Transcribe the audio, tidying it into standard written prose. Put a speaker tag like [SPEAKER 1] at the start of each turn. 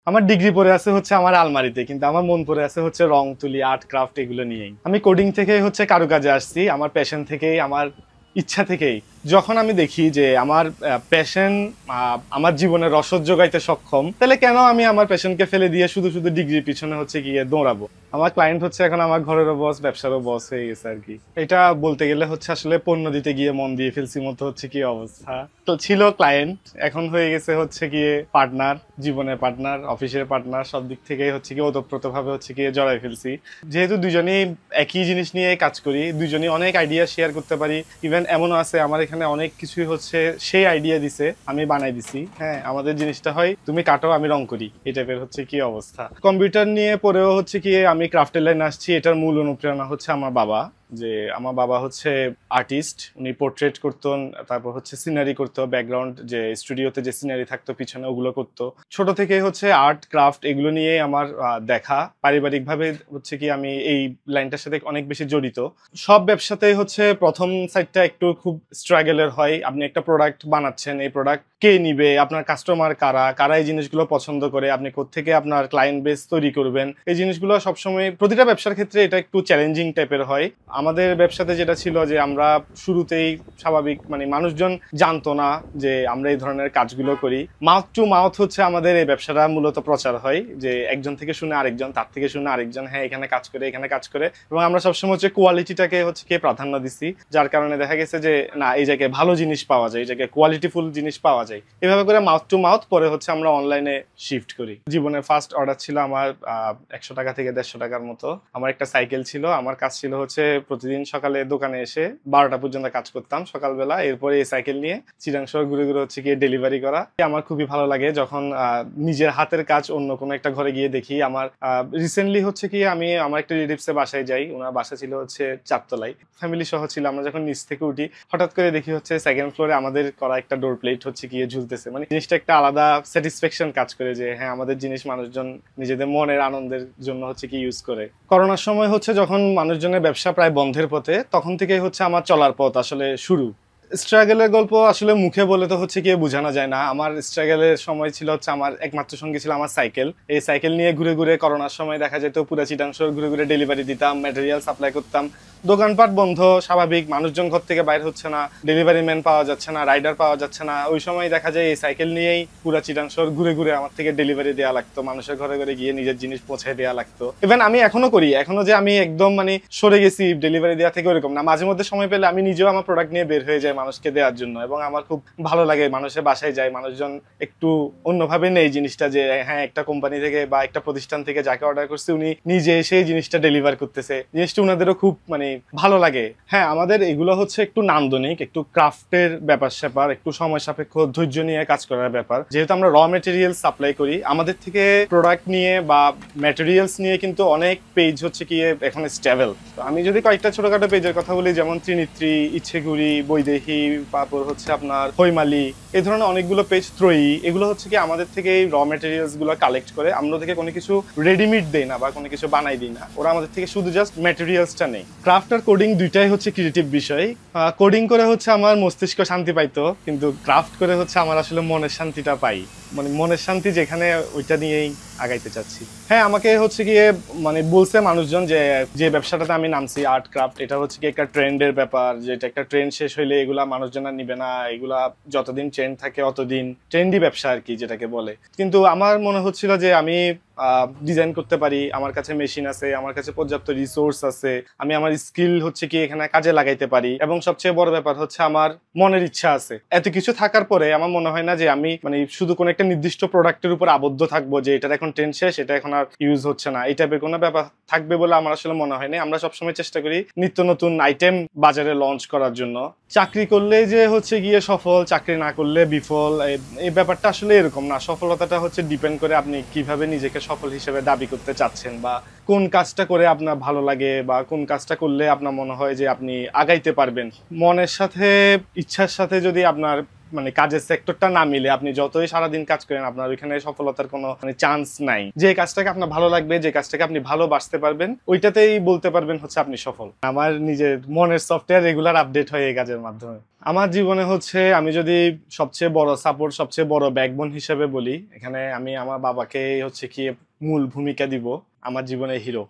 [SPEAKER 1] আমার ডিগ্রি পড়ে আছে হচ্ছে আমার আলমারিতে, কিন্তু আমার মন পড়ে আছে হচ্ছে রং তুলি, আর্ট ক্রাফট এগুলো নিয়েই। আমি কোডিং থেকে হচ্ছে কারুকাজে আসছি, আমার প্যাশন থেকেই, আমার ইচ্ছা থেকেই। যখন আমি দেখি যে আমার প্যাশন আমার জীবনে রসদ যোগাইতে সক্ষম, তাহলে কেন আমি আমার প্যাশনকে ফেলে দিয়ে শুধু শুধু ডিগ্রির পিছনে হচ্ছে গিয়ে দৌড়াবো। আমার ক্লায়েন্ট হচ্ছে এখন আমার ঘরেরও বস, ব্যবসারও বস হয়ে গেছে আর কি। এটা বলতে গেলে হচ্ছে আসলে পণ্য দিতে গিয়ে মন দিয়ে ফেলছি মতো হচ্ছে কি অবস্থা। তো ছিল ক্লায়েন্ট, এখন হয়ে গেছে হচ্ছে গিয়ে পার্টনার, জীবনের পার্টনার, অফিসের পার্টনার, সব দিক থেকেই হচ্ছে কি ওতপ্রোত ভাবে হচ্ছে গিয়ে জড়াই ফেলছি। যেহেতু দুজনেই একই জিনিস নিয়ে কাজ করি, দুজনেই অনেক আইডিয়া শেয়ার করতে পারি। ইভেন এমনও আছে আমার এখানে অনেক কিছুই হচ্ছে সেই আইডিয়া দিছে, আমি বানাই দিছি। হ্যাঁ, আমাদের জিনিসটা হয় তুমি কাটো আমি রং করি, এই টাইপের হচ্ছে কি অবস্থা। কম্পিউটার নিয়ে পরেও হচ্ছে কি আমি ক্রাফটের লাইন আসছি, এটার মূল অনুপ্রেরণা হচ্ছে আমার বাবা। যে আমার বাবা হচ্ছে আর্টিস্ট, উনি পোর্ট্রেট করতো, তারপর হচ্ছে সিনারি করতো, ব্যাকগ্রাউন্ড যে স্টুডিওতে যে সিনারি থাকতো পিছনে ওগুলো করতো। ছোট থেকে হচ্ছে আর্ট ক্রাফট এগুলো নিয়ে আমার দেখা। পারিবারিকভাবে হচ্ছে কি আমি এই লাইনটার সাথে অনেক বেশি জড়িত। সব ব্যবসাতেই হচ্ছে প্রথম সাইডটা একটু খুব স্ট্রাগলের হয়। আপনি একটা প্রোডাক্ট বানাচ্ছেন, এই প্রোডাক্ট কে নিবে, আপনার কাস্টমার কারা, কারা এই জিনিসগুলো পছন্দ করে, আপনি কোত্থেকে আপনার ক্লায়েন্ট বেস তৈরি করবেন, এই জিনিসগুলো সবসময় প্রতিটা ব্যবসার ক্ষেত্রে এটা একটু চ্যালেঞ্জিং টাইপের হয়। আমাদের ব্যবসাতে যেটা ছিল যে আমরা শুরুতেই স্বাভাবিক মানে মানুষজন জানতো না যে আমরা এই ধরনের কাজগুলো করি। মাউথ টু মাউথ হচ্ছে আমাদের এই ব্যবসাটা মূলত প্রচার হয়, যে একজন থেকে শুনে আরেকজন, তার থেকে শুনে আরেকজন, হ্যাঁ এখানে কাজ করে, এখানে কাজ করে। এবং আমরা সবসময় হচ্ছে কোয়ালিটিটাকে হচ্ছে কে প্রাধান্য দিছি, যার কারণে দেখা গেছে যে না এই জায়গায় ভালো জিনিস পাওয়া যায়, এই জায়গায় কোয়ালিটিফুল জিনিস পাওয়া যায়। এভাবে করে মাউথ টু মাউথ পরে হচ্ছে আমরা অনলাইনে শিফট করি। জীবনের ফার্স্ট অর্ডার ছিল আমার 100 টাকা থেকে 150 টাকার মতো। আমার একটা সাইকেল ছিল, আমার কাজ ছিল হচ্ছে প্রতিদিন সকালে দোকানে এসে 12টা পর্যন্ত কাজ করতাম সকালবেলা। এরপরে এই সাইকেল নিয়ে চিরাং শহর ঘুরে ঘুরে হচ্ছে গিয়ে ডেলিভারি করা। আমার খুবই ভালো লাগে যখন নিজের হাতের কাজ অন্য কোনো একটা ঘরে গিয়ে দেখি। আমার রিসেন্টলি হচ্ছে কি আমি আমার একটা রিলেটিভসের বাসায় যাই, ওনার বাসা ছিল হচ্ছে 4 তলায়, ফ্যামিলি সহ ছিল। আমরা যখন নিচ থেকে উঠি হঠাৎ করে দেখি হচ্ছে সেকেন্ড ফ্লোরে আমাদের করা একটা ডোর প্লেট হচ্ছে গিয়ে ঝুলতেছে। মানে জিনিসটা একটা আলাদা স্যাটিসফ্যাকশন কাজ করে যে হ্যাঁ আমাদের জিনিস মানুষজন নিজেদের মনের আনন্দের জন্য হচ্ছে কি ইউজ করে। করোনার সময় হচ্ছে যখন মানুষজনের ব্যবসা প্রায় বন্ধের পথে, তখন থেকেই হচ্ছে আমার চলার পথ আসলে শুরু। স্ট্রাগলের গল্প আসলে মুখে বলে তো হচ্ছে কি বোঝানো যায় না। আমার স্ট্রাগলের সময় ছিল হচ্ছে আমার একমাত্র সঙ্গী ছিল আমার সাইকেল। এই সাইকেল নিয়ে ঘুরে ঘুরে করোনার সময় দেখা যেত পুরা চিটাং শহর ঘুরে ঘুরে ডেলিভারি দিতাম, ম্যাটেরিয়াল সাপ্লাই করতাম। দোকানপাট বন্ধ, স্বাভাবিক, মানুষজন ঘর থেকে বাইরে হচ্ছে না, ডেলিভারি ম্যান পাওয়া যাচ্ছে না, রাইডার পাওয়া যাচ্ছে না। ওই সময় দেখা যায় এই সাইকেল নিয়েই পুরা চিটাং শহর ঘুরে ঘুরে আমার থেকে ডেলিভারি দেওয়া লাগতো, মানুষের ঘরে ঘরে গিয়ে নিজের জিনিস পৌঁছে দেওয়া লাগতো। ইভেন আমি এখনো করি, এখনো যে আমি একদম মানে সরে গেছি ডেলিভারি দেওয়া থেকে ওরকম না। মাঝে মধ্যে সময় পেলে আমি নিজেও আমার প্রোডাক্ট নিয়ে বের হয়ে যাই মানুষকে দেওয়ার জন্য, এবং আমার খুব ভালো লাগে মানুষের বাসায় যায়, মানুষজন একটু অন্যভাবে নেই জিনিসটা, যে হ্যাঁ একটা কোম্পানি থেকে বা একটা প্রতিষ্ঠান থেকে যাকে অর্ডার করছে উনি নিজে সেই জিনিসটা ডেলিভার করতেছে, জিনিসটা ওনাদেরও খুব মানে ভালো লাগে। হ্যাঁ আমাদের এগুলো হচ্ছে একটু নান্দনিক, একটু ক্রাফটের ব্যাপার স্যাপার, একটু সময় সাপেক্ষ, ধৈর্য নিয়ে কাজ করার ব্যাপার। যেহেতু আমরা র মেটেরিয়াল সাপ্লাই করি, আমাদের থেকে প্রোডাক্ট নিয়ে বা ম্যাটেরিয়ালস নিয়ে কিন্তু অনেক পেজ হচ্ছে কি এখন স্টেবল। তো আমি যদি কয়েকটা ছোটখাটো পেজের কথা বলি, যেমন ত্রিনিত্রী, ইচ্ছেগুড়ি, বৈদেহী, তারপর হচ্ছে আপনার হৈমালি, এই ধরনের অনেকগুলো পেজ, ত্রয়ী, এগুলো হচ্ছে কি আমাদের থেকে র মেটেরিয়ালস গুলো কালেক্ট করে। আমরা থেকে কোনো কিছু রেডিমেড দেই না বা কোনো কিছু বানাই দিই না, ওরা আমাদের থেকে শুধু জাস্ট মেটেরিয়ালসটা নেই। ক্রাফট আর কোডিং দুইটাই হচ্ছে ক্রিয়েটিভ বিষয়। কোডিং করে হচ্ছে আমার মস্তিষ্ক শান্তি পাইতো, কিন্তু ক্রাফট করে হচ্ছে আমার আসলে মনের শান্তিটা পাই, মানে মনের শান্তি যেখানে, ওইটা নিয়েই আগাইতে চাচ্ছি। হ্যাঁ আমাকে হচ্ছে গিয়ে মানে বলছে মানুষজন যে যে ব্যবসাটাতে আমি নামছি আর্ট ক্রাফট, এটা হচ্ছে কি একটা ট্রেন্ডের ব্যাপার, যে এটা একটা ট্রেন্ড শেষ হইলে এগুলা মানুষজন আর নিবে না, এগুলা যতদিন ট্রেন্ড থাকে অতদিন, ট্রেন্ডি ব্যবসা আর কি যেটাকে বলে। কিন্তু আমার মনে হচ্ছিল যে আমি ডিজাইন করতে পারি, আমার কাছে মেশিন আছে, আমার কাছে পর্যাপ্ত রিসোর্স আছে, আমি আমার স্কিল হচ্ছে কি এখানে কাজে লাগাইতে পারি, এবং সবচেয়ে বড় ব্যাপার হচ্ছে আমার মনের ইচ্ছা আছে। এত কিছু থাকার পরে আমার মনে হয় না যে আমি মানে শুধু কোনো একটা নির্দিষ্ট প্রোডাক্টের উপর আবদ্ধ থাকবো, যে এটার এখন ট্রেন্ড শেষ, এটা এখন আর ইউজ হচ্ছে না, এই টাইপের কোনো ব্যাপার থাকবে বলে আমার আসলে মনে হয় না। আমরা সবসময় চেষ্টা করি নিত্য নতুন আইটেম বাজারে লঞ্চ করার জন্য। চাকরি করলে যে হচ্ছে গিয়ে সফল, চাকরি না করলে বিফল, এই ব্যাপারটা আসলে এরকম না। সফলতাটা হচ্ছে ডিপেন্ড করে আপনি কিভাবে নিজেকে সফল হিসেবে দাবি করতে চাচ্ছেন, বা কোন কাজটা করে আপনার ভালো লাগে, বা কোন কাজটা করলে আপনার মনে হয় যে আপনি আগাইতে পারবেন। মনের সাথে ইচ্ছার সাথে যদি আপনার মানে কাজের সেক্টরটা না মিলে আপনি যতই সারাদিন কাজ করেন আপনার ওইখানে সফলতার কোনো মানে চান্স নাই। যে কাজটাকে আপনার ভালো লাগবে, যে কাজটাকে আপনি ভালোবাসতে পারবেন, ওইটাতেই বলতে পারবেন হচ্ছে আপনি সফল। আমার নিজের মনের সফটওয়্যার রেগুলার আপডেট হয় এই কাজের মাধ্যমে। আমার জীবনে হচ্ছে আমি যদি সবচেয়ে বড় সাপোর্ট, সবচেয়ে বড় ব্যাকবোন হিসেবে বলি, এখানে আমি আমার বাবাকে হচ্ছে কি মূল ভূমিকা দিব, আমার জীবনের হিরো।